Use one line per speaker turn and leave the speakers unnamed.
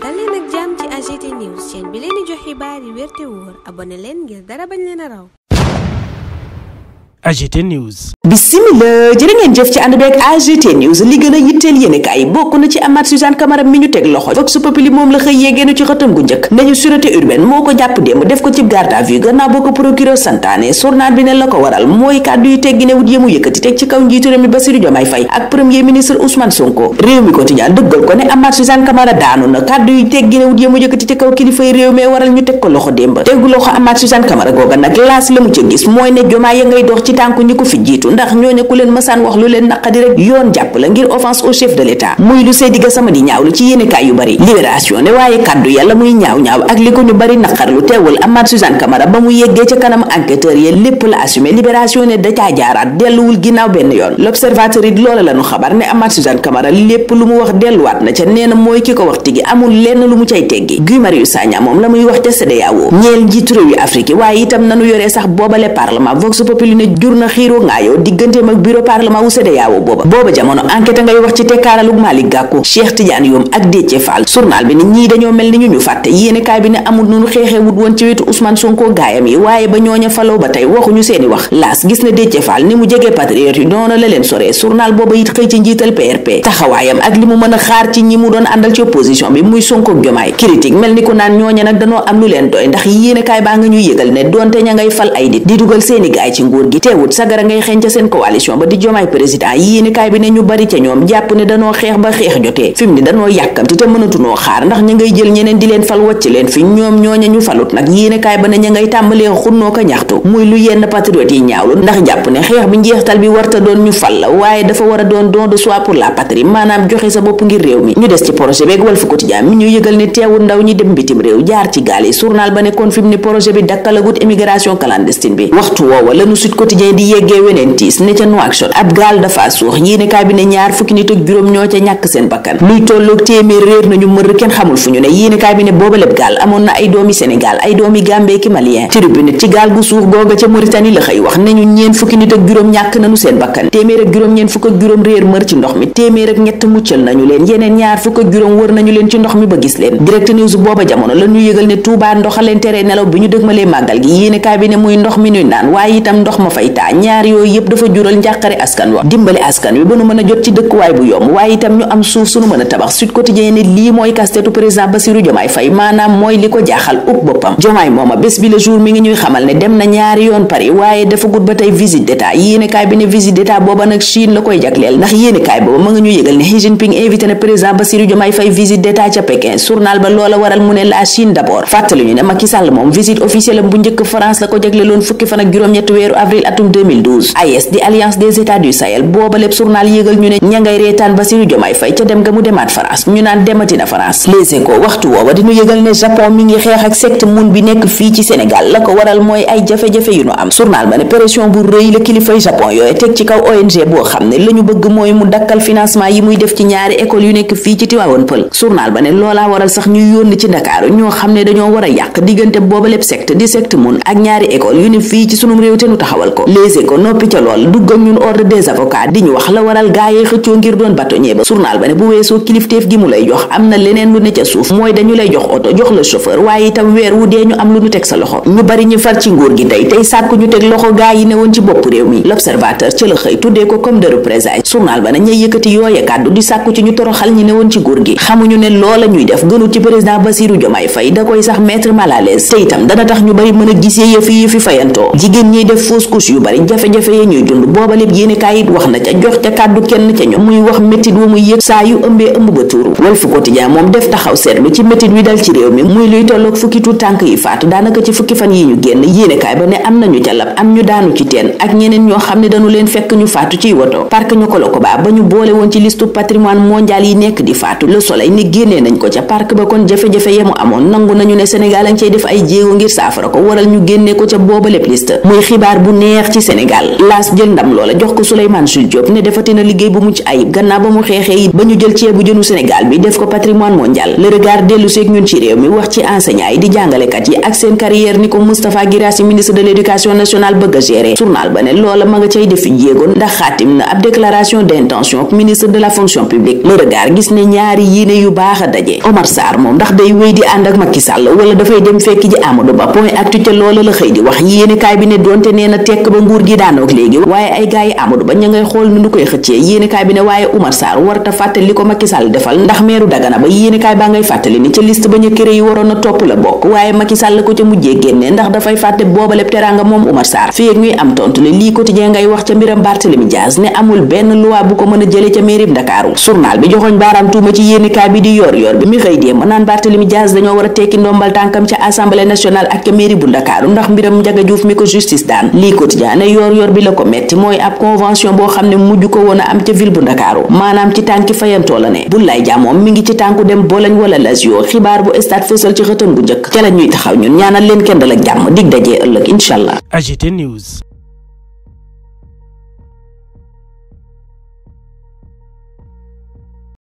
dal leen ak jàmm ci AGT News chaîne bi leen di jox xibaar yi wér te wóor abonné leen ngir dara bañ leen a raw.
AGT News.
Bismillah jërë ngeen jëf ci ànd beeg AGT News li gën a yitteel yéenekaay bokk na ci Amath Suzanne Camara mi ñu teg loxo Vox Populi moom la xëy yéegeenu ci xëtam gu njëkk nañu sûreté urbaine moo ko jàpp démb def ko ci garde à vue gannaaw boo ko procureur santaane journal bi ne la ko waral mooy kàddu yu tegginewut yému yëkkati teg ci kaw njiitu réew mi Bassirou Diomaye Faye ak premier ministre Ousmane Sonko réew mi quotidien dëggal ko ne Amath Suzanne Camara daanu na kàddu yu tegginewut yému yëkkati ci kaw kilifay réew mi waral ñu teg ko loxo démb teggu loxo Amath Suzanne Camara googa nag laas la mu ca gis mooy ne Diomaye ya ngay dox ci tànku ñi ko fi jiitu ndax ñooñu ku leen mësaan wax lu leen naqadi rek yoon jàpp la ngir offense au chef de l'état muy lu Seydi Gassama di ñaawlu ci yéenekaay yu bari libération ne waaye kàddu yàlla muy ñaaw ak li ko ñu bari naqarlu teewul Amath Suzanne Camara ba mu yeggee ca kanam enquêteur yi lépp la assumé libération ne da caa jaaraat delluwul ginnaaw benn yoon l'observateur it loola la ñu xabar ne Amath Suzanne Camara lépp lu mu wax delluwaat na ca nee na mooy ki ko wax tigi amul lenn lu mu cay teggi Guy Marius Sagna moom la muy wax ca CEDEAO ñeel njiitu réew yu Afrique waaye itam nanu yoree sax boobale parlement Vox Populi ne jur na xiiroo ngaayoo digganteem ak bureau parlement wu CEDEAO booba jamono enquête ngay wax ci tekkaaralug Malick Gakou Cheikh Tidiane Youm ak Déthié Fall journal bi ne ñii dañoo mel ni ñu fàtte yéenekaay bi ne amul nunu xeexee wut woon ci wetu Ousmane Sonko gaayam yi waaye ba ñooña faloo ba tey waxuñu seeni wax laas gis na Déthié Fall ni mu jegee patriote yi noonu la leen soree journal booba it xëy ci njiital PRP taxawaayam ak li mu mën a xaar ci ñi mu doon àndal ci opposition bi muy Sonko ak Diomaye critique mel ni ku naan ñooña nag dañoo am lu leen doy ndax yéenekaay baa nga ñuy yëgal ne donte ña ngay fal ay nit di dugal seeni gaay ci nguur gi teewut sagara ngay xeeñ ca seen coalition ba di Diomaye président yéenekaay bi ne ñu bari ca ñoom jàpp ne danoo xeex ba xeex jotee fi mu ne danoo yàkkamti te mënatunoo xaar ndax ña ngay jël ñeneen di leen fal wàcc leen fi ñoom ñooña ñu falut nag yéenekaay ba ne ña ngay tàmbalee xunnoo ko ñaxtu muy lu yenn patriote yi ñaawlu ndax jàpp ne xeex bi njeextal bi warta doon ñu fal la waaye dafa war a doon don de soi pour la patrie maanaam joxe sa bopp ngir réew mi ñu des ci projet beeg Walf Quotidien mi ñu yëgal ne teewul ndaw ñi dem bitim réew jaar ci gaal yi journal ba ne kon fi mu ne projet bi dakkalagut émigration clandestine bi waxtu woowa lañu Sud Quotidien di yeggee weneen tiis ne ca Nouakchott ab gaal dafa suux yéenekaay bi ne ñaar fukki nit ak juróom ñoo ca ñàkk seen bakkan luy tolloog téeméer réer nañu mër kenn xamul fu ñu ne yéenekaay bi ne booba lépp gaal amoon na ay doomi Sénégal ay doomi Gambie ki Malien Tribune ci gaal gu suux googa ca Mauritanie la xëy wax ne ñu ñeen fukki nit ak juróom ñàkk nañu seen bakkan téeméer ak juróom ñeen fukk ak juróom réer mër ci ndox mi téeméer ak ñett muccal nañu leen yeneen ñaar fukk ak juróom wër nañu leen ci ndox mi ba gis leen Direct News booba jamono la ñu yëgal ne Touba ndoxa leen tere nelaw bi ñu dëgmalee màggal gi yéenekaay bi ne muy ndox mi ñuy naan waaye itam ndox ma fay taa ñaar yooyu yëpp dafa jural njàqare askan wa dimbali askan wi ba nu mën a jot ci dëkkuwaay bu yomb waaye itam ñu am suuf suñu mën a tabax Sud Quotidien ne lii mooy kastetu président Bassirou Diomaye Faye maanaam mooy li ko jaaxal ub boppam Diomaye mooma bés bi le jour mi ngi ñuy xamal ne dem na ñaari yoon Paris waaye dafa gut ba tey visite d'état yéenekaay bi ne visite d'état booba nag Chine la koy jagleel ndax yéenekaay booba ma nga ñu yëgal ne Xi Jinping invité na président Bassirou Diomaye Faye visite d'état ca Pékin journal ba loola waral mu ne la Chine d'abord fàttali ñu ne Macky Sall moom visite officielle bu njëkk France la ko jagleeloon fukki fan ak juróom-ñetti weeru avril atum 2012 AES di alliance des états du Sahel booba lépp journal yëgal ñu ne ña ngay reetaan Bassirou Diomaye Faye ca dem nga mu demaat France ñu naan dematina France Les Échos waxtu woowa di ñu yëgal ne Japon mi ngi xeex ak secte mun bi nekk fii ci Sénégal la ko waral mooy ay jafe-jafe yu nu am journal ba ne pression bu rëy la kilifay Japon yooyu teg ci kaw ONG boo xam ne la ñu bëgg mooy mu dakkal financement yi muy def ci ñaari école yu nekk fii ci Tivaouane Peulh journal ba ne loolaa waral sax ñu yónni ci Ndakaaru ñoo xam ne dañoo war a yàq diggante booba lépp secte di secte mun ak ñaari école yu ne fii ci sunum réew te nu taxawal ko Les Échos noppi ca lool dugg ak ñun ordre des avocats di ñu wax la waral gaayee xëccoo ngir doon bâtonnier ba journal ba ne bu weesoo kilifteef gi mu lay jox am na leneen lu ne ca suuf mooy dañu lay jox oto jox la chauffeur waaye itam weer wu dee ñu am lu ñu teg sa loxo ñu bari ñu far ci nguur gi tey sàkku ñu teg loxo gaa yi ne woon ci bopp réew mi l'observateur ca la xëy tuddee ko comme de représailles journal ba ne ñay yëkkati yooye kàddu di sàkku ci ñu toroxal ñi ne woon ci nguur gi xamuñu ne loola ñuy def gënul ci président Bassirou Diomaye Faye da koy sax mettre mal à l'aise te itam dana tax ñu bari mën a gisee yëfi fayantoo jigéen ñiy def fausse couche yu bari jafe-jafe ya ñuy dund booba lépp yéenekaay it wax na ca jox ca kàddu kenn ca ñoom muy wax métit wu muy yëg saa yu ëmbee ëmb ba tuuru Walf Quotidien moom def taxaw seetlu ci métit wi dal ci réew mi muy luy tolloog fukki tuut tànk yi faatu daanaka ci fukki fan yi ñu génn yéenekaay ba ne am nañu ca lab am ñu daanu ci teen ak ñeneen ñoo xam ne dañu leen fekk ñu faatu ciy woto parc Niokolo-Koba ba ñu boole woon ci liste patrimoine mondial yi nekk di faatu Le Soleil ni génnee nañ ko ca parc ba kon jafe-jafe yemu amoon nangu nañu ne Sénégal a ngi cay def ay jéego ngir saafara ko waral ñu génnee ko ca booba lépp liste muy xibaar bu neex neex ci Sénégal. Laas jël ndam loola jox ko Souleymane Jules Diop ne defati na liggéey bu mucc ayib gannaaw ba mu xeexee it ba ñu jël ceebu jënu Sénégal bi def ko patrimoine mondial. Le Regard dellu seeg ñun ci réew mi wax ci enseignants yi di jàngalekat yi ak seen carrière ni ko Moustapha Guirassy ministre de l'éducation nationale bëgg a gérer. Journal ba ne loola ma nga cay defi jéegoon ndax xaatim na ab déclaration d'intention ak ministre de la fonction publique. Le Regard gis ne ñaari yéene yu baax a daje. Omar Sarr moom ndax day wéy di ànd ak Macky Sall wala dafay dem fekk ji Amadou Ba. Point Actu ca loola la xëy di wax yéene kaay bi ne donte nee na tekk ba nguur gi daanook léegi waaye ay gaay yi Amadou Ba ña ngay xool nu koy xëccee. yéene kaay bi ne waaye Omar Sarr warta fàttali li ko Macky Sall defal ndax meeru Dagana ba yéene kaay baa ngay fàttali ni ca liste ba ñu këré yi waroon na topp la bokk waaye Macky Sall ko ca mujjee génne ndax dafay fàtte boobaleb teraanga moom Omar Sarr. fii ak ñuy am tontu le lii quotidien ngay wax ca mbiram Barthélémy Dias ne amul benn loi bu ko mën a jële ca mairie Ndakaaru. journal bi joxoñ baaraam tuuma ci yéene kaay bi di yor bi mi xëy démb naan Barthélémy Dias dañoo war a tekki ndombal tànkam ca assemblée nationale ak ca mairie bu Ndakaaru ndax mbiram Ndiaga Diouf mi ko justice daan. lii quotidien ne yor bi la ko metti mooy ab convention boo xam ne mujj ko woon a am ca ville bu Ndakaaru maanaam ci tànki fayantoo la ne. Boulaye Dia moom mi ngi ci tànku dem Bologne wala Lazio. xibaar bu stade fësal ci xëtam bu njëkk ca la ñuy taxaw ñun ñaanal leen kenn dal ak jàmm dig dajee ëllëg incha allah.
AGT News.